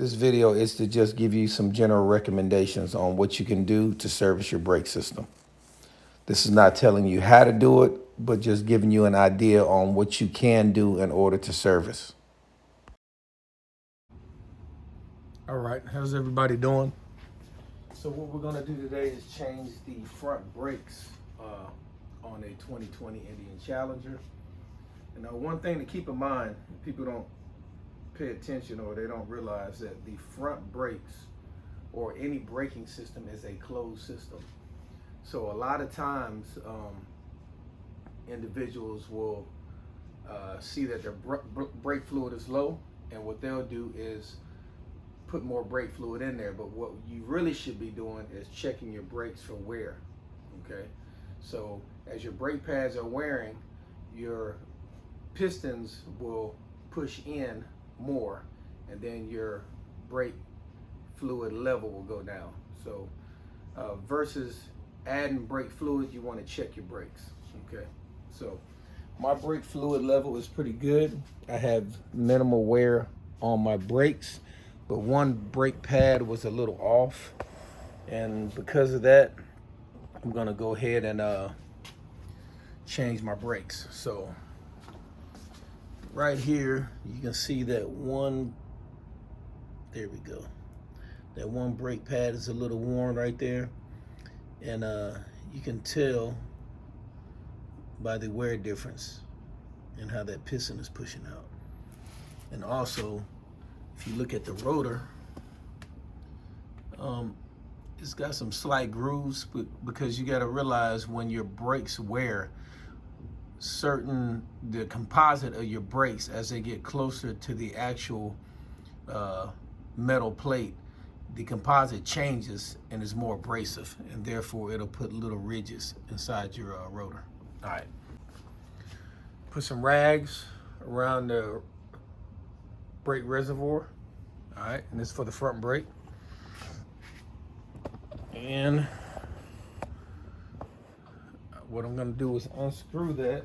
This video is to just give you some general recommendations on what you can do to service your brake system. This is not telling you how to do it, but just giving you an idea on what you can do in order to service. All right, how's everybody doing? So what we're gonna do today is change the front brakes on a 2020 Indian Challenger. And now one thing to keep in mind, people don't pay attention or they don't realize that the front brakes or any braking system is a closed system. So a lot of times individuals will see that their brake fluid is low, and what they'll do is put more brake fluid in there. But what you really should be doing is checking your brakes for wear. Okay, so as your brake pads are wearing, your pistons will push in more, and then your brake fluid level will go down. So versus adding brake fluid, you want to check your brakes. Okay, so my brake fluid level is pretty good. I have minimal wear on my brakes, but one brake pad was a little off, and because of that, I'm gonna go ahead and change my brakes. So right here, you can see that one, there we go. That one brake pad is a little worn right there. And you can tell by the wear difference and how that piston is pushing out. And also, if you look at the rotor, it's got some slight grooves, because you gotta realize when your brakes wear, the composite of your brakes, as they get closer to the actual metal plate, the composite changes and is more abrasive, and therefore it'll put little ridges inside your rotor. All right, put some rags around the brake reservoir. All right, and this is for the front brake. And what I'm gonna do is unscrew that.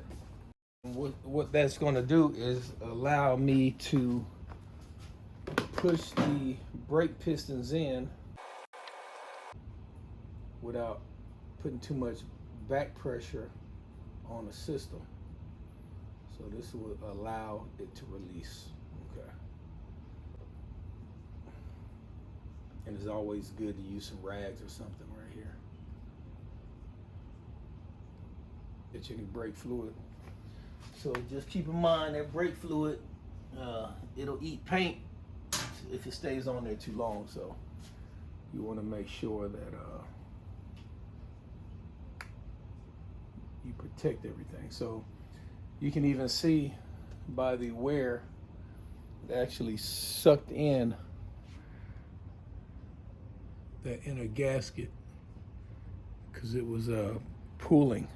What that's gonna do is allow me to push the brake pistons in without putting too much back pressure on the system. So this will allow it to release. Okay. And it's always good to use some rags or something right here. Get you any brake fluid. So just keep in mind that brake fluid, it'll eat paint if it stays on there too long. So you want to make sure that you protect everything. So you can even see by the wear, it actually sucked in that inner gasket because it was pooling.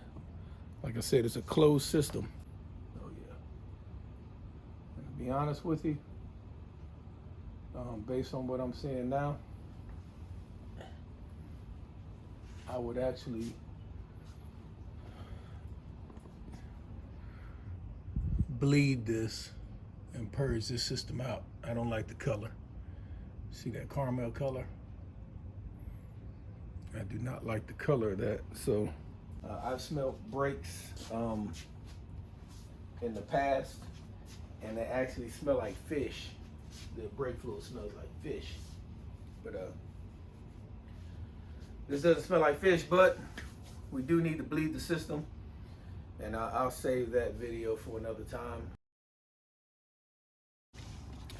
Like I said, it's a closed system. Oh yeah. And to be honest with you, based on what I'm seeing now, I would actually bleed this and purge this system out. I don't like the color. See that caramel color? I do not like the color of that. So I've smelled brakes in the past, and they actually smell like fish. The brake fluid smells like fish. But this doesn't smell like fish, but we do need to bleed the system, and I'll save that video for another time.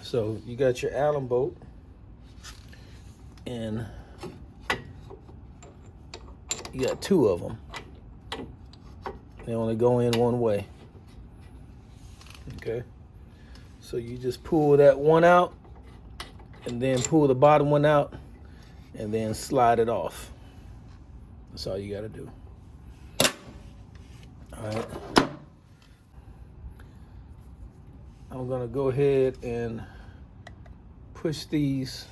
So you got your Allen bolt, and you got two of them. They only go in one way. Okay, so you just pull that one out, and then pull the bottom one out, and then slide it off. That's all you got to do. All right, I'm gonna go ahead and push these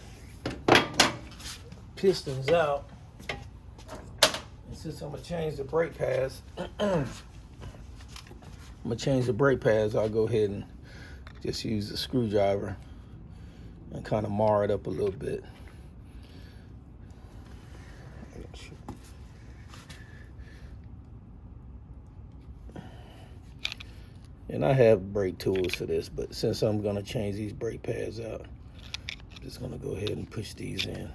pistons out. And since I'm gonna change the brake pads, I'll go ahead and just use the screwdriver and kind of mar it up a little bit. And I have brake tools for this, but since I'm gonna change these brake pads out, I'm just gonna go ahead and push these in.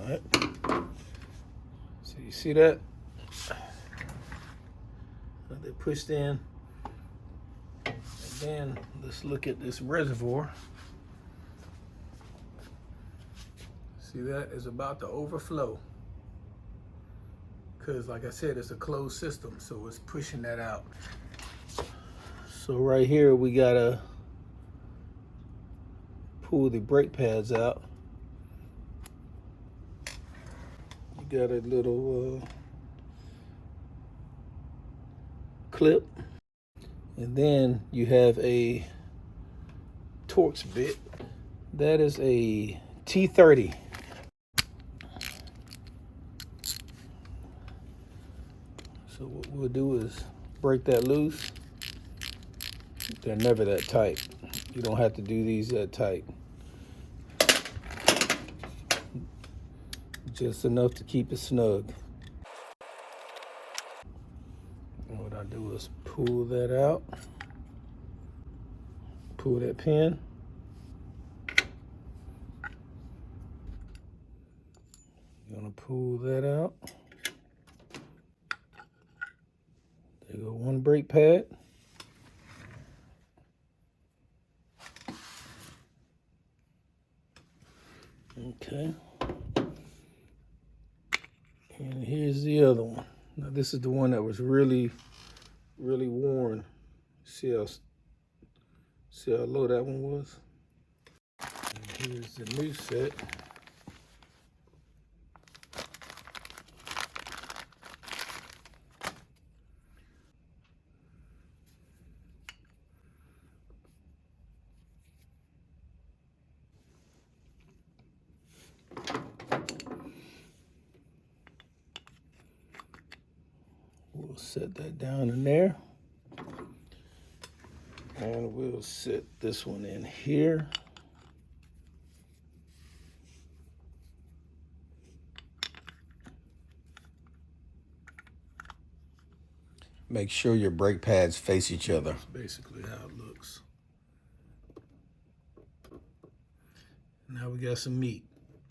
All right, so you see that? They're pushed in. And then let's look at this reservoir. See, that is about to overflow. Because like I said, it's a closed system, so it's pushing that out. So right here, we gotta pull the brake pads out. You got a little clip, and then you have a Torx bit. That is a T30. So what we'll do is break that loose. They're never that tight. You don't have to do these that tight. Just enough to keep it snug. And what I do is pull that out. Pull that pin. You're gonna pull that out. There go one brake pad. Okay. And here's the other one. Now this is the one that was really worn. See how low that one was? And here's the new set. We'll set that down in there. And we'll set this one in here. Make sure your brake pads face each other. That's basically how it looks. Now we got some meat,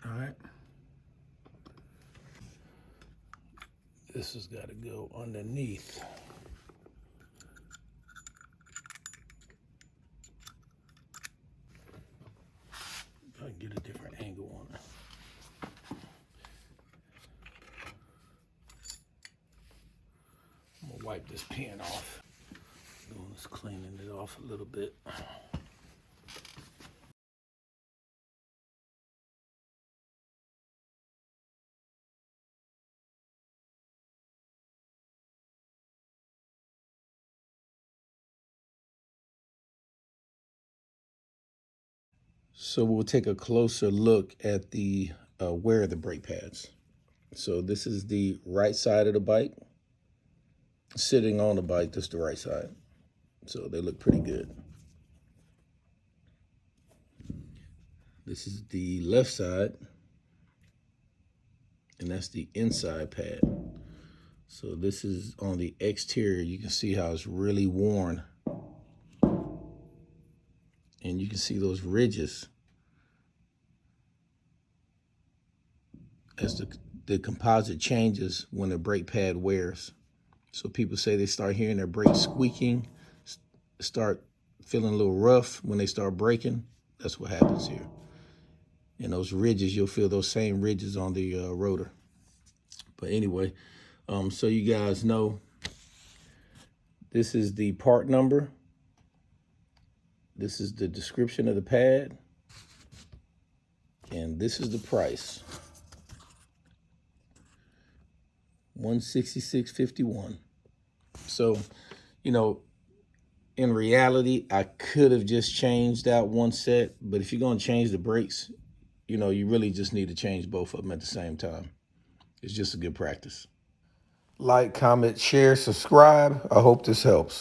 all right? This has got to go underneath. If I can get a different angle on it. I'm gonna wipe this pan off. Just cleaning it off a little bit. So we'll take a closer look at the wear of the brake pads. So this is the right side of the bike. Sitting on the bike, this is the right side. So they look pretty good. This is the left side, and that's the inside pad. So this is on the exterior. You can see how it's really worn. And you can see those ridges as the composite changes when the brake pad wears. So people say they start hearing their brakes squeaking, start feeling a little rough when they start braking. That's what happens here. And those ridges, you'll feel those same ridges on the rotor. But anyway, so you guys know, this is the part number. This is the description of the pad. And this is the price. $166.51. So, you know, in reality, I could have just changed out one set, but if you're going to change the brakes, you know, you really just need to change both of them at the same time. It's just a good practice. Like, comment, share, subscribe. I hope this helps.